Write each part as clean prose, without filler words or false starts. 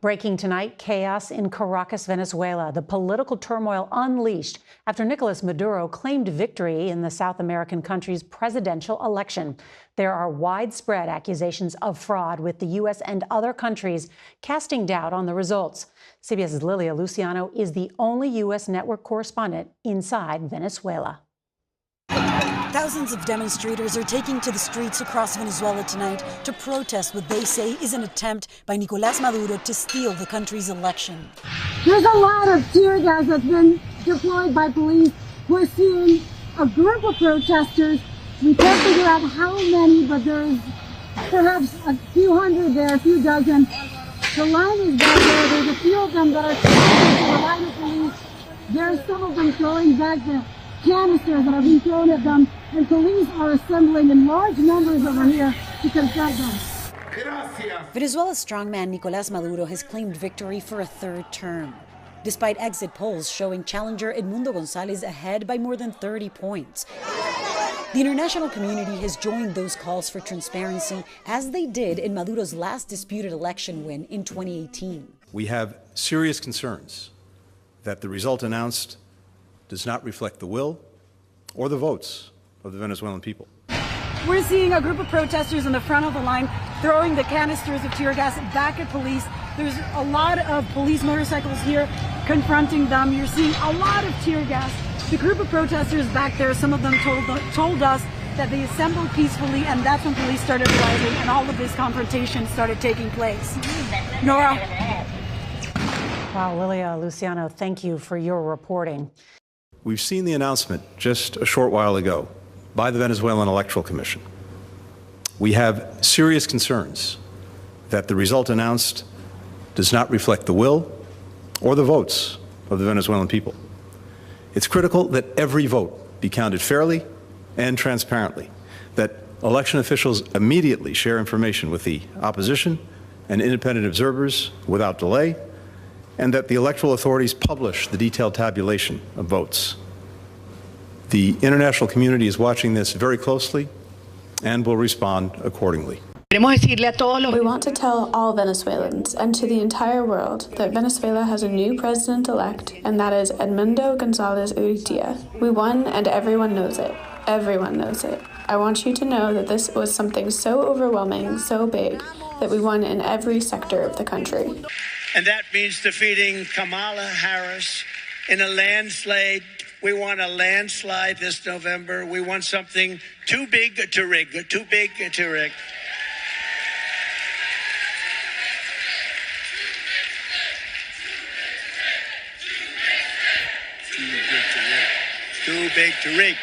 Breaking tonight, chaos in Caracas, Venezuela. The political turmoil unleashed after Nicolas Maduro claimed victory in the South American country's presidential election. There are widespread accusations of fraud, with the U.S. and other countries casting doubt on the results. CBS's Lilia Luciano is the only U.S. network correspondent inside Venezuela. Thousands of demonstrators are taking to the streets across Venezuela tonight to protest what they say is an attempt by Nicolás Maduro to steal the country's election. There's a lot of tear gas that's been deployed by police. We're seeing a group of protesters. We can't figure out how many, but there's perhaps a few hundred there, a few dozen. The line is back there. There's a few of them that are trying to the line of police. There's some of them throwing back the canisters that are being thrown at them, and police are assembling in large numbers over here to confront them. Venezuela's strongman Nicolás Maduro has claimed victory for a third term, despite exit polls showing challenger Edmundo González ahead by more than 30 points. The international community has joined those calls for transparency, as they did in Maduro's last disputed election win in 2018. We have serious concerns that the result announced does not reflect the will or the votes of the Venezuelan people. We're seeing a group of protesters in the front of the line throwing the canisters of tear gas back at police. There's a lot of police motorcycles here confronting them. You're seeing a lot of tear gas. The group of protesters back there, some of them told us that they assembled peacefully, and that's when police started arriving and all of this confrontation started taking place. Nora. Wow, Lilia Luciano, thank you for your reporting. We've seen the announcement just a short while ago by the Venezuelan Electoral Commission. We have serious concerns that the result announced does not reflect the will or the votes of the Venezuelan people. It's critical that every vote be counted fairly and transparently, that election officials immediately share information with the opposition and independent observers without delay, and that the electoral authorities publish the detailed tabulation of votes. The international community is watching this very closely and will respond accordingly. We want to tell all Venezuelans and to the entire world that Venezuela has a new president-elect, and that is Edmundo González Urrutia. We won, and everyone knows it. Everyone knows it. I want you to know that this was something so overwhelming, so big, that we won in every sector of the country. And that means defeating Kamala Harris in a landslide. We want a landslide this November. We want something too big to rig, too big to rig. Too big to rig.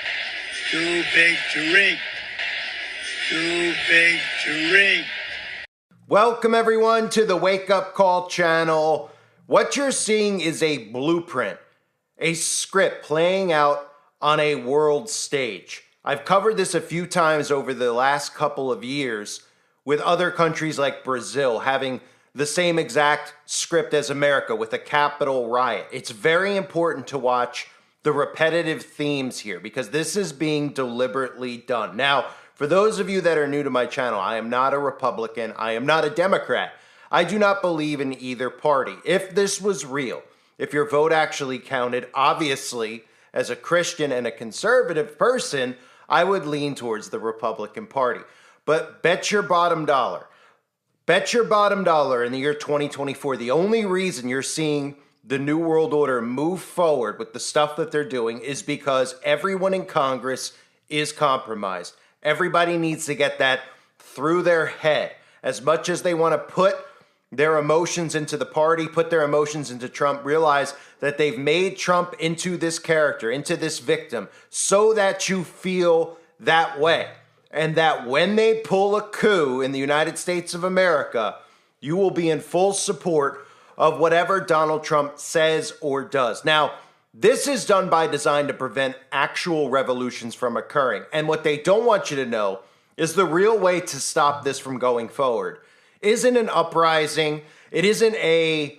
Too big to rig. Too big to rig. Welcome everyone to the Wake Up Call channel. What you're seeing is a blueprint, a script playing out on a world stage. I've covered this a few times over the last couple of years with other countries like Brazil having the same exact script as America with a Capitol riot. It's very important to watch the repetitive themes here because this is being deliberately done. Now, for those of you that are new to my channel, I am not a Republican. I am not a Democrat. I do not believe in either party. If this was real, if your vote actually counted, obviously, as a Christian and a conservative person, I would lean towards the Republican Party. But bet your bottom dollar in the year 2024, the only reason you're seeing the New World Order move forward with the stuff that they're doing is because everyone in Congress is compromised. Everybody needs to get that through their head. As much as they want to put their emotions into the party, put their emotions into Trump, realize that they've made Trump into this character, into this victim, so that you feel that way. And that when they pull a coup in the United States of America, you will be in full support of whatever Donald Trump says or does. Now, this is done by design to prevent actual revolutions from occurring. And what they don't want you to know is the real way to stop this from going forward isn't an uprising. It isn't a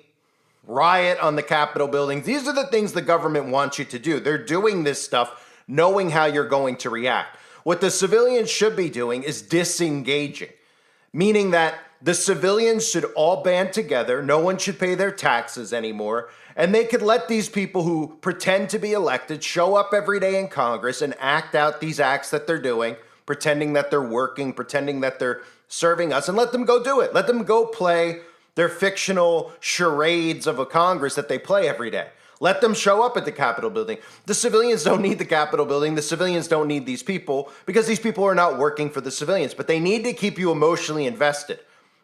riot on the Capitol buildings. These are the things the government wants you to do. They're doing this stuff knowing how you're going to react. What the civilians should be doing is disengaging, meaning that the civilians should all band together. No one should pay their taxes anymore. And they could let these people who pretend to be elected show up every day in Congress and act out these acts that they're doing, pretending that they're working, pretending that they're serving us, and let them go do it. Let them go play their fictional charades of a Congress that they play every day. Let them show up at the Capitol building. The civilians don't need the Capitol building. The civilians don't need these people because these people are not working for the civilians, but they need to keep you emotionally invested.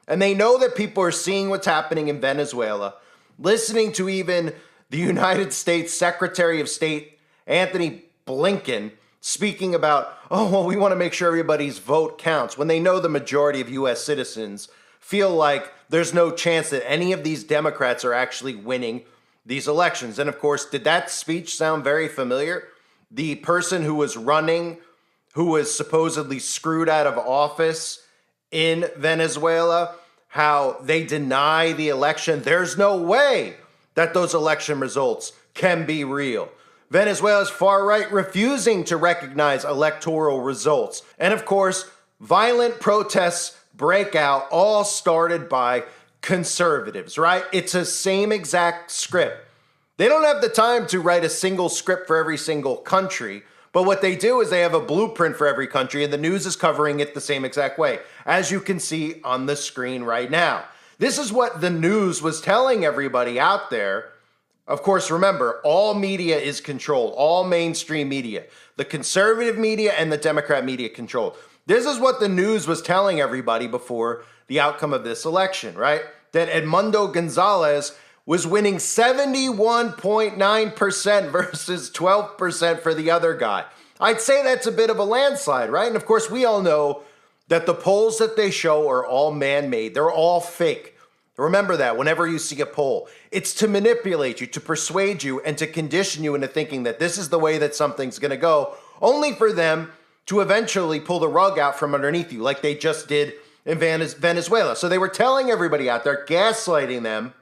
And they know that people are seeing what's happening in Venezuela, listening to even the United States Secretary of State, Anthony Blinken, speaking about, oh, well, we want to make sure everybody's vote counts, when they know the majority of U.S. citizens feel like there's no chance that any of these Democrats are actually winning these elections. And of course, did that speech sound very familiar? The person who was running, who was supposedly screwed out of office in Venezuela, how they deny the election. There's no way that those election results can be real. Venezuela's far right refusing to recognize electoral results. And of course, violent protests break out, all started by conservatives, right? It's the same exact script. They don't have the time to write a single script for every single country, but what they do is they have a blueprint for every country, and the news is covering it the same exact way, as you can see on the screen right now. This is what the news was telling everybody out there. Of course, remember, all media is controlled, all mainstream media, the conservative media and the Democrat media controlled. This is what the news was telling everybody before the outcome of this election, right? That Edmundo Gonzalez was winning 71.9% versus 12% for the other guy. I'd say that's a bit of a landslide, right? And of course, we all know that the polls that they show are all man-made. They're all fake. Remember that whenever you see a poll. It's to manipulate you, to persuade you, and to condition you into thinking that this is the way that something's going to go, only for them to eventually pull the rug out from underneath you, like they just did in Venezuela. So they were telling everybody out there, gaslighting them,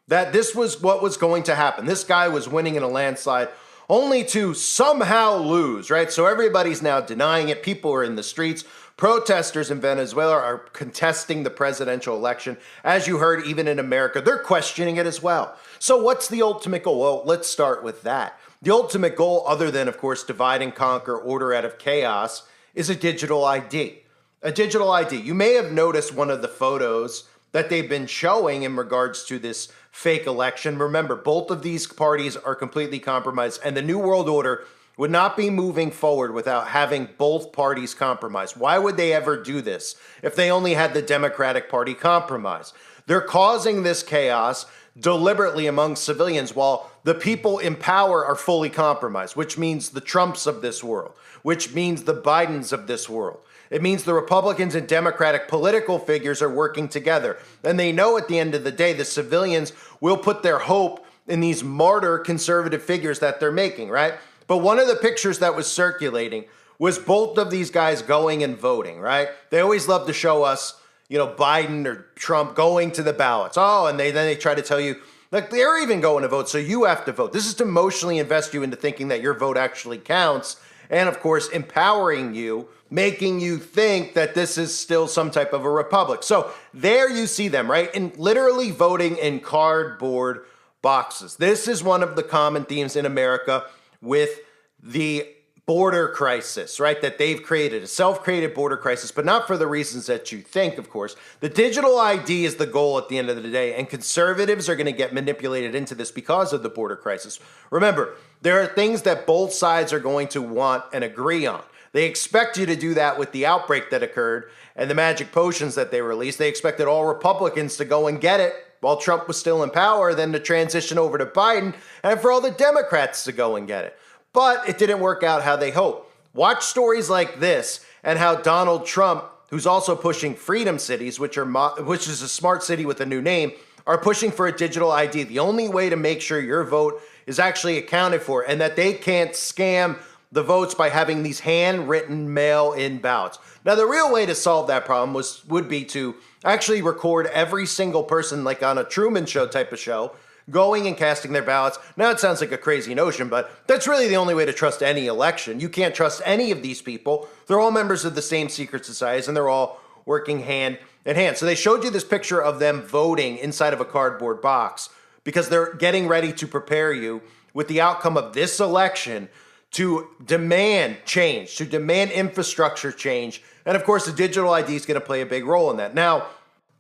that this was what was going to happen. This guy was winning in a landslide, only to somehow lose, right? So everybody's now denying it. People are in the streets. Protesters in Venezuela are contesting the presidential election. As you heard, even in America, they're questioning it as well. So what's the ultimate goal? Well, let's start with that. The ultimate goal, other than, of course, divide and conquer, order out of chaos, is a digital ID. A digital ID. You may have noticed one of the photos that they've been showing in regards to this fake election. Remember, both of these parties are completely compromised, and the New World Order would not be moving forward without having both parties compromised. Why would they ever do this if they only had the Democratic Party compromised? They're causing this chaos deliberately among civilians while the people in power are fully compromised, which means the Trumps of this world, which means the Bidens of this world. It means the Republicans and Democratic political figures are working together. And they know at the end of the day, the civilians will put their hope in these martyr conservative figures that they're making, right? But one of the pictures that was circulating was both of these guys going and voting, right? They always love to show us, Biden or Trump going to the ballots. Oh, and then they try to tell you, like, they're even going to vote, so you have to vote. This is to emotionally invest you into thinking that your vote actually counts. And of course, empowering you, making you think that this is still some type of a republic. So there you see them, right? And literally voting in cardboard boxes. This is one of the common themes in America with the border crisis, right? That they've created, a self-created border crisis, but not for the reasons that you think, of course. The digital ID is the goal at the end of the day, and conservatives are going to get manipulated into this because of the border crisis. Remember, there are things that both sides are going to want and agree on. They expect you to do that with the outbreak that occurred and the magic potions that they released. They expected all Republicans to go and get it while Trump was still in power, then to transition over to Biden, and for all the Democrats to go and get it. But it didn't work out how they hoped. Watch stories like this and how Donald Trump, who's also pushing Freedom Cities, which is a smart city with a new name, are pushing for a digital ID. The only way to make sure your vote is actually accounted for and that they can't scam the votes by having these handwritten mail-in ballots. Now, the real way to solve that problem would be to actually record every single person, like on a Truman Show type of show, going and casting their ballots. Now, it sounds like a crazy notion, but that's really the only way to trust any election. You can't trust any of these people. They're all members of the same secret societies, and they're all working hand in hand. So they showed you this picture of them voting inside of a cardboard box because they're getting ready to prepare you with the outcome of this election to demand change, to demand infrastructure change. And of course, the digital ID is going to play a big role in that. Now,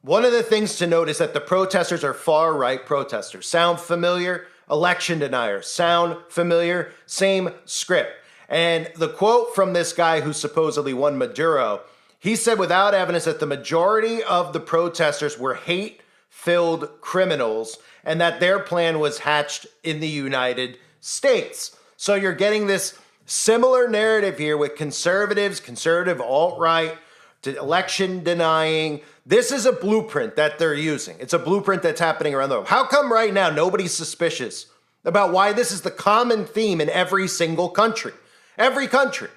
one of the things to note is that the protesters are far-right protesters. Sound familiar? Election deniers. Sound familiar? Same script. And the quote from this guy who supposedly won Maduro, he said without evidence that the majority of the protesters were hate-filled criminals and that their plan was hatched in the United States. So you're getting this similar narrative here with conservatives, conservative alt-right, election denying. This is a blueprint that they're using. It's a blueprint that's happening around the world. How come right now nobody's suspicious about why this is the common theme in every single country? Every country.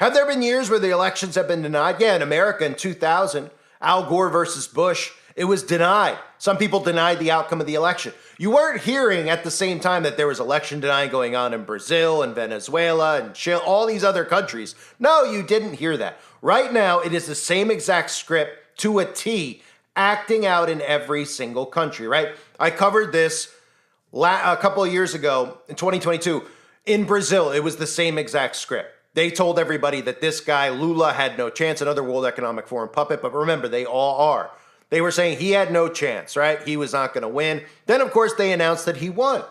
Have there been years where the elections have been denied? Yeah, in America in 2000, Al Gore versus Bush, it was denied. Some people denied the outcome of the election. You weren't hearing at the same time that there was election denying going on in Brazil and Venezuela and Chile, all these other countries. No, you didn't hear that. Right now, it is the same exact script to a T acting out in every single country, right? I covered this a couple of years ago in 2022. In Brazil, it was the same exact script. They told everybody that this guy, Lula, had no chance, another World Economic Forum puppet, but remember, they all are. They were saying he had no chance, right? He was not going to win. Then, of course, they announced that he won,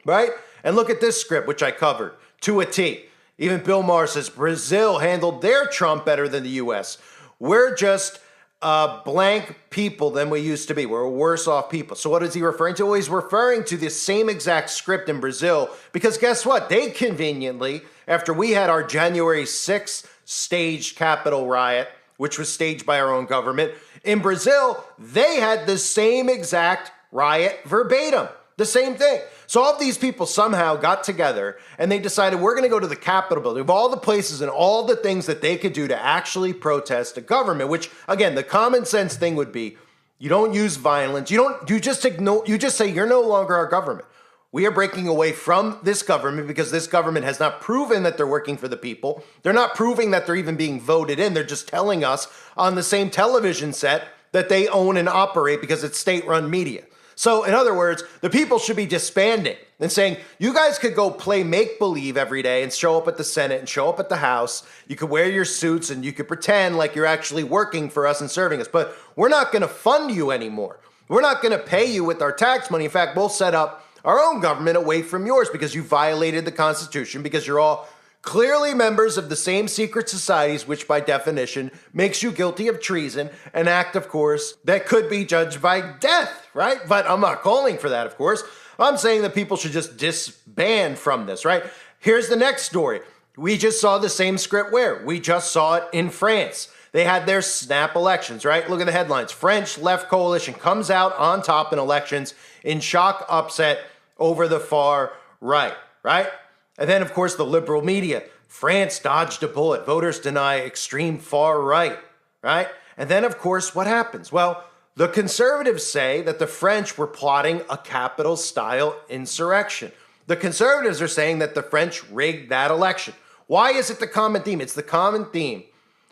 right? And look at this script, which I covered to a T. Even Bill Maher says Brazil handled their Trump better than the U.S. We're just blank people than we used to be. We're worse off people. So what is he referring to? Well, he's referring to the same exact script in Brazil because guess what? They conveniently, after we had our January 6th staged Capitol riot, which was staged by our own government, in Brazil, they had the same exact riot verbatim. The same thing. So all of these people somehow got together and they decided we're going to go to the Capitol building of all the places and all the things that they could do to actually protest the government, which again, the common sense thing would be you don't use violence. You just say you're no longer our government. We are breaking away from this government because this government has not proven that they're working for the people. They're not proving that they're even being voted in. They're just telling us on the same television set that they own and operate because it's state-run media. So, in other words, the people should be disbanding and saying, you guys could go play make-believe every day and show up at the Senate and show up at the House. You could wear your suits and you could pretend like you're actually working for us and serving us. But we're not going to fund you anymore. We're not going to pay you with our tax money. In fact, we'll set up our own government away from yours because you violated the Constitution, because you're all clearly members of the same secret societies, which by definition makes you guilty of treason, an act, of course, that could be judged by death, right? But I'm not calling for that, of course. I'm saying that people should just disband from this, right? Here's the next story. We just saw the same script where? We just saw it in France. They had their snap elections, right? Look at the headlines. French left coalition comes out on top in elections in shock upset over the far right, right? And then, of course, the liberal media. France dodged a bullet. Voters deny extreme far right, right? And then, of course, what happens? Well, the conservatives say that the French were plotting a Capitol-style insurrection. The conservatives are saying that the French rigged that election. Why is it the common theme? It's the common theme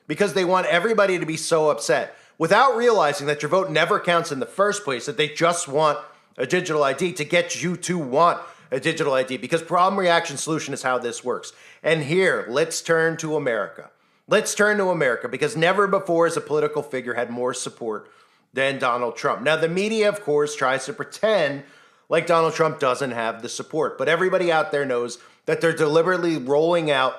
because they want everybody to be so upset without realizing that your vote never counts in the first place, that they just want a digital ID to get you to want a digital ID, because problem, reaction, solution is how this works. And here, let's turn to America. Let's turn to America, because never before has a political figure had more support than Donald Trump. Now, the media, of course, tries to pretend like Donald Trump doesn't have the support, but everybody out there knows that they're deliberately rolling out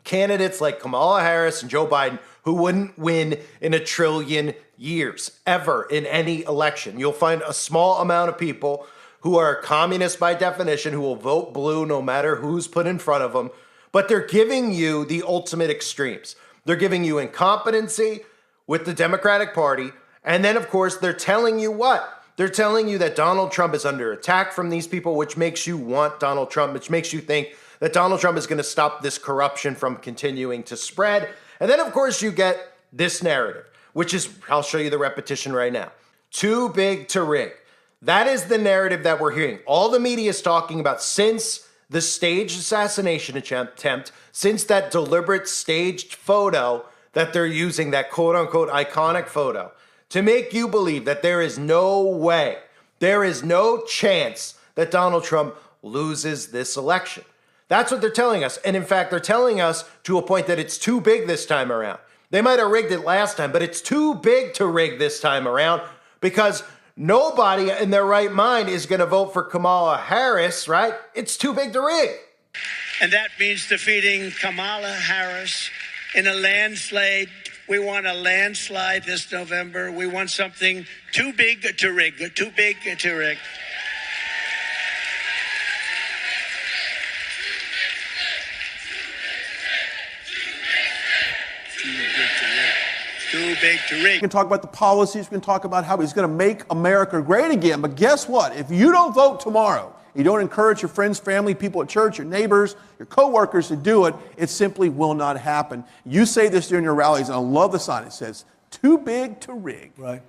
candidates like Kamala Harris and Joe Biden who wouldn't win in a trillion years, ever, in any election. You'll find a small amount of people who are communists by definition, who will vote blue no matter who's put in front of them. But they're giving you the ultimate extremes. They're giving you incompetency with the Democratic Party. And then, of course, they're telling you what? They're telling you that Donald Trump is under attack from these people, which makes you want Donald Trump, which makes you think that Donald Trump is going to stop this corruption from continuing to spread. And then, of course, you get this narrative, which is, I'll show you the repetition right now. Too big to rig. That is the narrative that we're hearing. All the media is talking about since the staged assassination attempt, since that deliberate staged photo that they're using that quote-unquote iconic photo to make you believe that there is no way, there is no chance that Donald Trump loses this election. That's what they're telling us. And in fact, they're telling us to a point that it's too big this time around. They might have rigged it last time, but it's too big to rig this time around because nobody in their right mind is going to vote for Kamala Harris, right? It's too big to rig. And that means defeating Kamala Harris in a landslide. We want a landslide this November. We want something too big to rig, too big to rig. Too big to rig. We can talk about the policies. We can talk about how he's going to make America great again. But guess what? If you don't vote tomorrow, you don't encourage your friends, family, people at church, your neighbors, your coworkers to do it, it simply will not happen. You say this during your rallies, and I love the sign. It says, too big to rig. Right.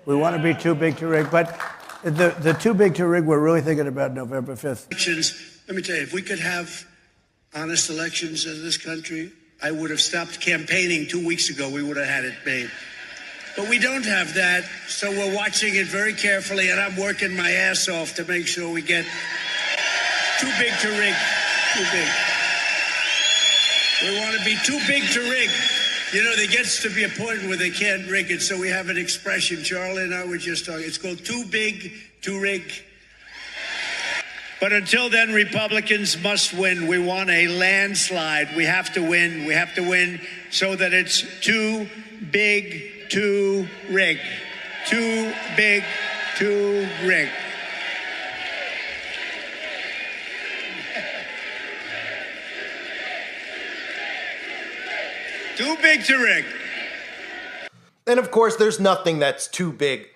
We want to be too big to rig. But the too big to rig we're really thinking about November 5th. Elections, let me tell you, if we could have honest elections in this country, I would have stopped campaigning 2 weeks ago. We would have had it made. But we don't have that, so we're watching it very carefully, and I'm working my ass off to make sure we get too big to rig. Too big. We want to be too big to rig. You know, there gets to be a point where they can't rig it, so we have an expression. Charlie and I were just talking. It's called too big to rig. But until then, Republicans must win. We want a landslide. We have to win. We have to win so that it's too big to rig. Too big to rig. Too big to rig. And of course, there's nothing that's too big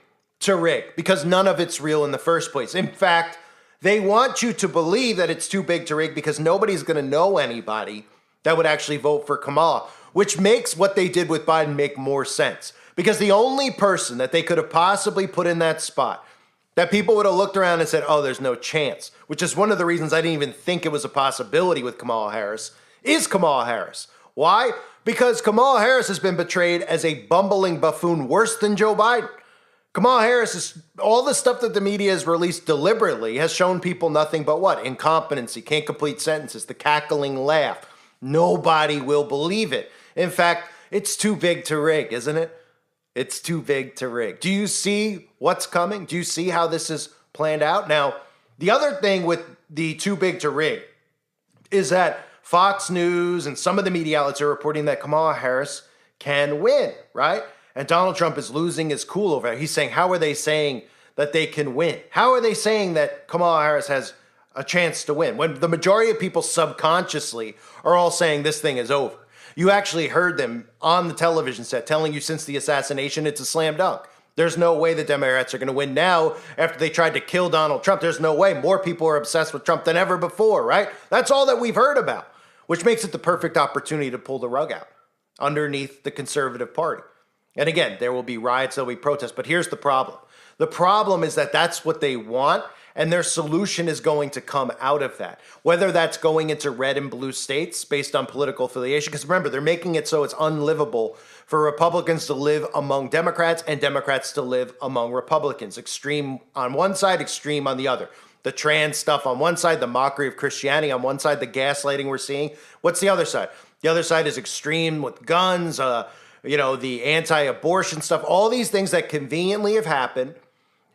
to rig because none of it's real in the first place. In fact, they want you to believe that it's too big to rig because nobody's going to know anybody that would actually vote for Kamala, which makes what they did with Biden make more sense. Because the only person that they could have possibly put in that spot that people would have looked around and said, oh, there's no chance, which is one of the reasons I didn't even think it was a possibility with Kamala Harris, is Kamala Harris. Why? Because Kamala Harris has been portrayed as a bumbling buffoon worse than Joe Biden. Kamala Harris is, all the stuff that the media has released deliberately has shown people nothing but what? Incompetency, can't complete sentences, the cackling laugh. Nobody will believe it. In fact, it's too big to rig, isn't it? It's too big to rig. Do you see what's coming? Do you see how this is planned out? Now, the other thing with the too big to rig is that Fox News and some of the media outlets are reporting that Kamala Harris can win, right? And Donald Trump is losing his cool over it. He's saying, how are they saying that they can win? How are they saying that Kamala Harris has a chance to win when the majority of people subconsciously are all saying this thing is over? You actually heard them on the television set telling you since the assassination, it's a slam dunk. There's no way the Democrats are going to win now after they tried to kill Donald Trump. There's no way. More people are obsessed with Trump than ever before, right? That's all that we've heard about, which makes it the perfect opportunity to pull the rug out underneath the conservative party. And again, there will be riots, there will be protests, but here's the problem. The problem is that that's what they want, and their solution is going to come out of that. Whether that's going into red and blue states based on political affiliation, because remember, they're making it so it's unlivable for Republicans to live among Democrats and Democrats to live among Republicans. Extreme on one side, extreme on the other. The trans stuff on one side, the mockery of Christianity on one side, the gaslighting we're seeing. What's the other side? The other side is extreme with guns, the anti-abortion stuff, all these things that conveniently have happened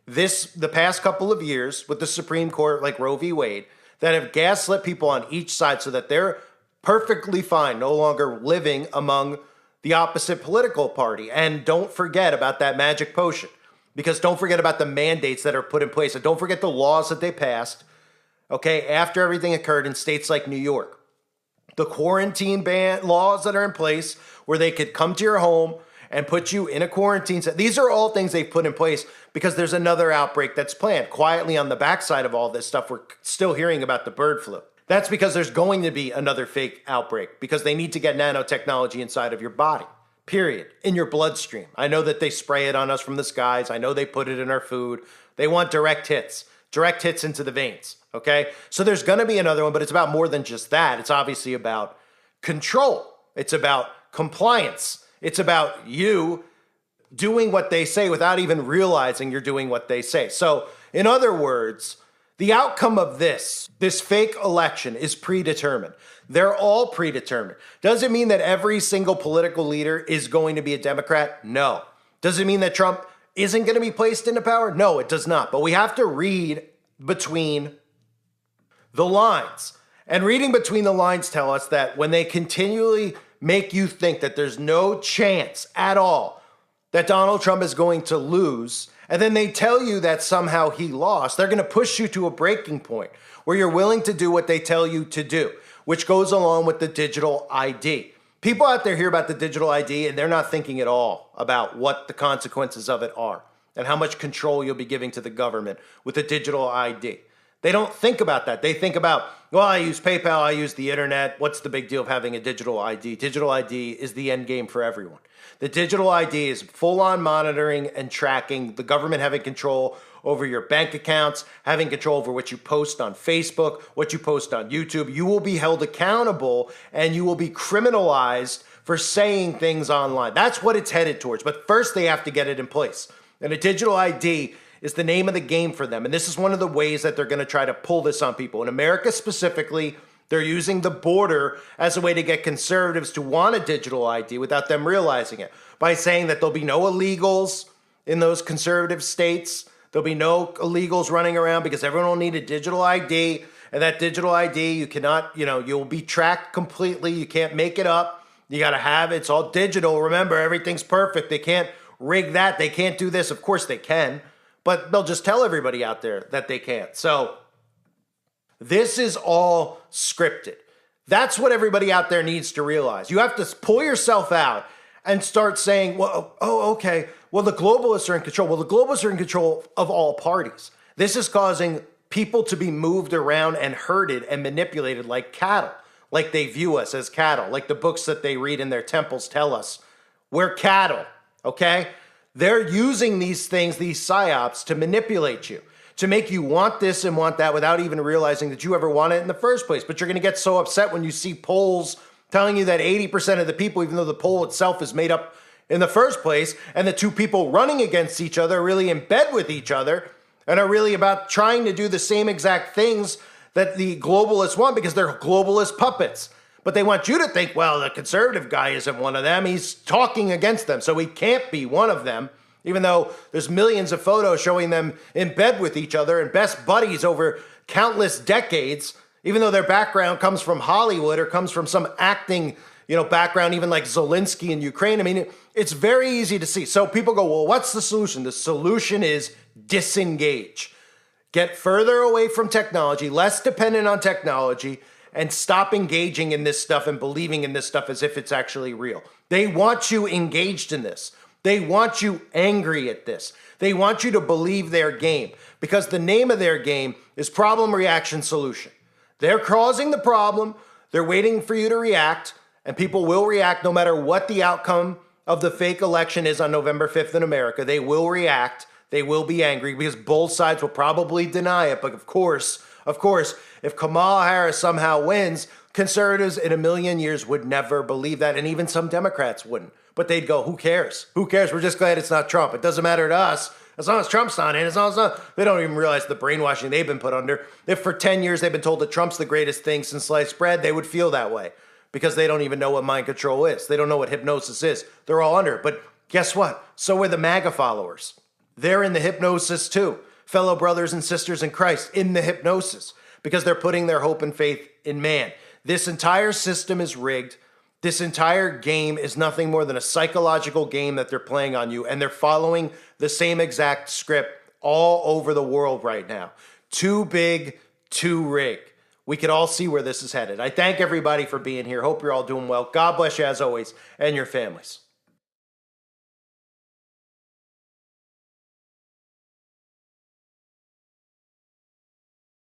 the past couple of years with the Supreme Court, like Roe v. Wade, that have gaslit people on each side so that they're perfectly fine, no longer living among the opposite political party. And don't forget about that magic potion, because don't forget about the mandates that are put in place. And don't forget the laws that they passed, okay, after everything occurred in states like New York. The quarantine ban laws that are in place where they could come to your home and put you in a quarantine. These are all things they've put in place because there's another outbreak that's planned. Quietly on the backside of all this stuff, we're still hearing about the bird flu. That's because there's going to be another fake outbreak because they need to get nanotechnology inside of your body, period, in your bloodstream. I know that they spray it on us from the skies. I know they put it in our food. They want direct hits into the veins, okay? So there's going to be another one, but it's about more than just that. It's obviously about control. It's about compliance. It's about you doing what they say without even realizing you're doing what they say. So, in other words, the outcome of this fake election is predetermined. They're all predetermined. Does it mean that every single political leader is going to be a Democrat? No. Does it mean that Trump isn't going to be placed into power? No, it does not. But we have to read between the lines. And reading between the lines tell us that when they continually make you think that there's no chance at all that Donald Trump is going to lose, and then they tell you that somehow he lost, they're going to push you to a breaking point where you're willing to do what they tell you to do, which goes along with the digital ID. People out there hear about the digital ID and they're not thinking at all about what the consequences of it are and how much control you'll be giving to the government with the digital ID. They don't think about that. They think about, well, I use PayPal, I use the internet. What's the big deal of having a digital ID? Digital ID is the end game for everyone. The digital ID is full-on monitoring and tracking, the government having control over your bank accounts, having control over what you post on Facebook, what you post on YouTube. You will be held accountable and you will be criminalized for saying things online. That's what it's headed towards. But first, they have to get it in place. And a digital ID is the name of the game for them. And this is one of the ways that they're going to try to pull this on people. In America specifically, they're using the border as a way to get conservatives to want a digital ID without them realizing it, by saying that there'll be no illegals in those conservative states. There'll be no illegals running around because everyone will need a digital ID. And that digital ID, you cannot, you'll be tracked completely. You can't make it up. You got to have it. It's all digital. Remember, everything's perfect. They can't rig that. They can't do this. Of course they can, but they'll just tell everybody out there that they can't. So this is all scripted. That's what everybody out there needs to realize. You have to pull yourself out and start saying, well, okay, well, the globalists are in control. Well, the globalists are in control of all parties. This is causing people to be moved around and herded and manipulated like cattle, like they view us as cattle, like the books that they read in their temples tell us. We're cattle, okay? They're using these things, these psyops, to manipulate you, to make you want this and want that without even realizing that you ever wanted it in the first place. But you're going to get so upset when you see polls telling you that 80% of the people, even though the poll itself is made up in the first place, and the two people running against each other are really in bed with each other and are really about trying to do the same exact things that the globalists want because they're globalist puppets. But they want you to think, well, the conservative guy isn't one of them. He's talking against them, so he can't be one of them, even though there's millions of photos showing them in bed with each other and best buddies over countless decades, even though their background comes from Hollywood or comes from some acting, background, even like Zelensky in Ukraine. I mean, it's very easy to see. So people go, well, what's the solution? The solution is disengage. Get further away from technology, less dependent on technology, and stop engaging in this stuff and believing in this stuff as if it's actually real. They want you engaged in this. They want you angry at this. They want you to believe their game because the name of their game is problem, reaction, solution. They're causing the problem. They're waiting for you to react, and people will react no matter what the outcome of the fake election is on November 5th in America. They will react. They will be angry because both sides will probably deny it. But of course, if Kamala Harris somehow wins, conservatives in a million years would never believe that, and even some Democrats wouldn't. But they'd go, who cares? Who cares? We're just glad it's not Trump. It doesn't matter to us. As long as Trump's not in, they don't even realize the brainwashing they've been put under. If for 10 years they've been told that Trump's the greatest thing since sliced bread, they would feel that way because they don't even know what mind control is. They don't know what hypnosis is. They're all under it. But guess what? So are the MAGA followers. They're in the hypnosis too. Fellow brothers and sisters in Christ in the hypnosis because they're putting their hope and faith in man. This entire system is rigged. This entire game is nothing more than a psychological game that they're playing on you, and they're following the same exact script all over the world right now. Too big, too rigged. We can all see where this is headed. I thank everybody for being here. Hope you're all doing well. God bless you as always, and your families.